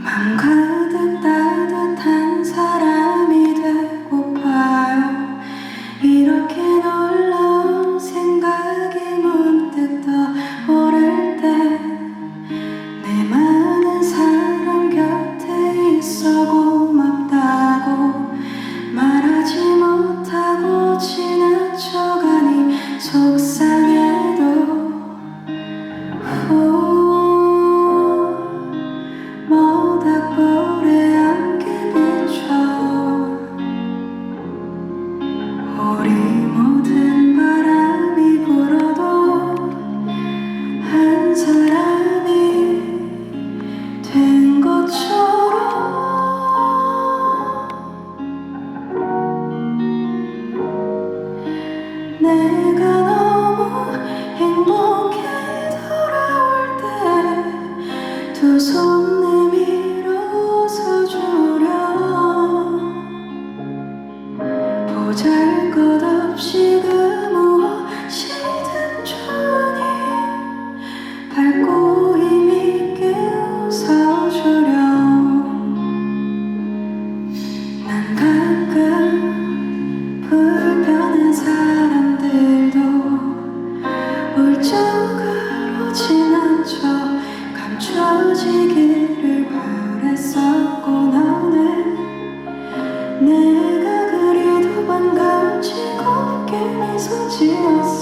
맘 가득 따뜻한 사람이 되고파요. 이렇게 놀라운 생각이 문득 떠오를 때 내 많은 사람 곁에 있어 고맙다고 말하지 못하고 지나쳐가니 속상해도 모닥불에 함께 비춰 우리 모든 바람이 불어도 한 사람이 된 것처럼 내가 너무 행복해 돌아올 때 두 손 내밀어 웃어주려 보잘것없이 그 무엇이든 좋으니 밝고 힘있게 웃어주려 난 가끔 불편한 사람들도 울적으로 지난 척 감춰지기를 바랬었고 너는 내가 그리도 반가운지 곱게 미소 지었어.